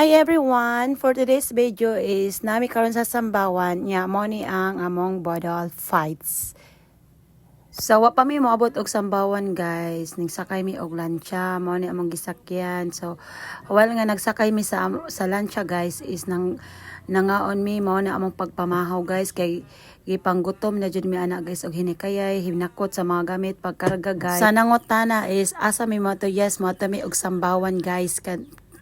Hi everyone! For today's video is nami karon sa Sambawan nya mo ni ang among bodol fights. So wa pa mi moabot og Sambawan guys, ning sakay mi og lancha mo ni among gisakyan. So while nga nagsakay mi sa lancha guys is nangaon mi mo na among pagpamahaw guys kay gipanggutom na jud mi ana guys og hinikayay hinakot sa mga gamit pagkarga guys. Sa nangutana is asa mi mo to, yes mo to mi og Sambawan guys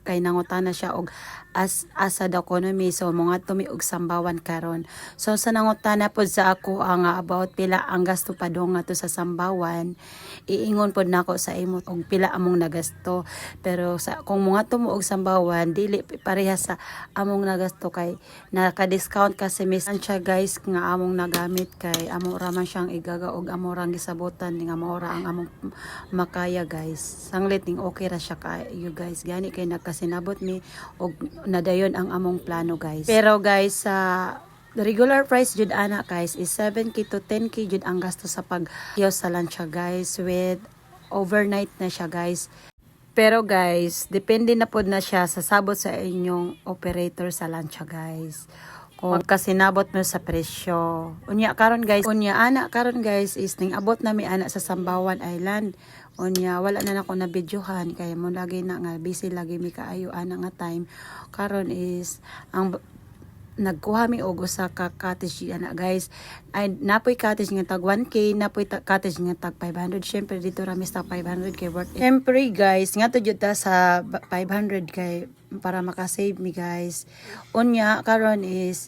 kay nangutana siya og asa daw kono mi, so mga tumi og Sambawan karon. So sa nangutana pod sa ako ang about pila ang gasto pa dong nga to sa Sambawan, iingon pod nako sa imo og pila among nagasto. Pero sa kung mga tumo og Sambawan dili pareha sa among nagasto kay naka-discount kasi misan siya guys nga among nagamit kay amo ra man siyang igaga og amo ra gisabotan nga mao ra ang among makaya guys. Sanglit ning okay ra siya kayo guys, gani kay nakasinabot mi og nadayon ang among plano guys. Pero guys sa regular price jud ana guys is 7k to 10k jud ang gasto sa paghiyaw sa lancha guys, with overnight na siya guys. Pero guys depende na pod na siya sa sabot sa inyong operator sa lancha guys kung kasinabot mo sa presyo. Unya karon guys is ning abot na mi ana sa Sambawan Island. Unya wala na nako na videohan kay mo lagi na nga busy lagi mi kaayo ana nga time. Karon is ang nagkuha mi og usa ka cottage ana guys. Ay napoy cottage nga tag 1k, napoy cottage nga tag 500. Syempre dito ra mi sa 500 kay worth it. Syempre guys nga to jud ta sa 500 kay para makasave mi guys. Unya karon is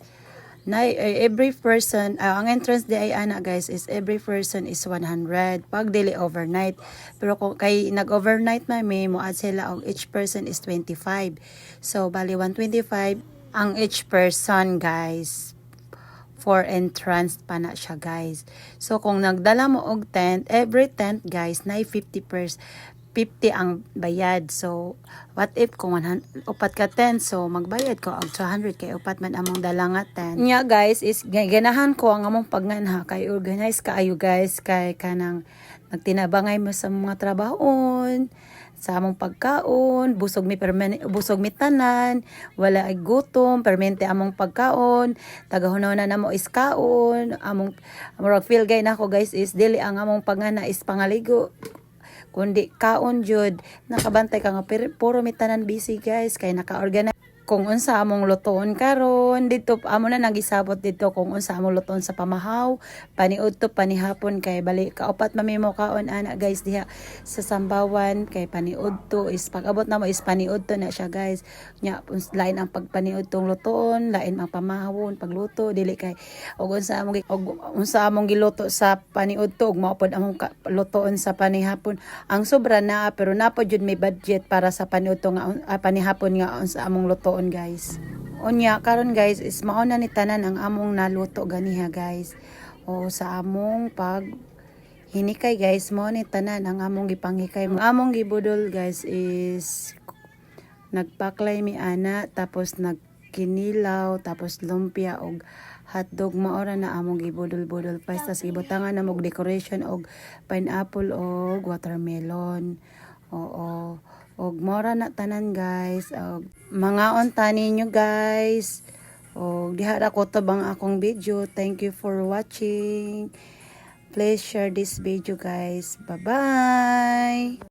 every person ang entrance di ay ana guys is every person is 100 pag dili overnight. Pero kung kay nag-overnight na may moad sila og each person is 25. So bali 125 ang each person guys. For entrance pa na siya guys. So kung nagdala mo og tent, every tent guys na 50 ang bayad. So what if kung upat ka 10, so magbayad ko og 200 kay upat man among dala nga 10. Nya guys is ganahan ko ang among pagganha kay organize kaayo guys kay kanang nagtinabangay mo sa mga trabahon, sa among pagkaon, busog mi tanan, wala ay gutom, permente among pagkaon, tagahunaw na namo is kaon, among feel gay nako guys is dili ang among pagngana is pangaligo kundi kaon jud. Nakabantay ka nga puro mi tanan busy guys kay naka-organize kung unsa among lutoon karon dito amo na nagisabot dito kung unsa among lutoon sa pamahaw paniud to panihapon kay bali kaupat mamimo kaon ana guys diha sa Sambawan kay paniud to is pag-abot na mo is paniud to na siya guys. Nya lain ang pagpaniud tong lutoon, lain ang pamahawon pagluto dili kay og unsa among giluto sa paniud to ug mao pod among lutoon sa panihapon ang sobra na pero napod jud may budget para sa paniud to nga panihapon nga unsa among luto guys. Unya karon guys is mao na ni tanan ang among naluto ganiha guys. O sa among pag hinikay guys mao ni tanan ang among gipanghikay. Among gibudol guys is nagpaklay mi ana tapos nagkinilaw tapos lumpia og hotdog. Maora na among gibudol-budol pa tas gibutangan na mog decoration og pineapple og watermelon. Oo. Og mora na tanan guys. Og mga ontani nyo guys. Og diha ra ko tabang akong video. Thank you for watching. Please share this video guys. Bye bye.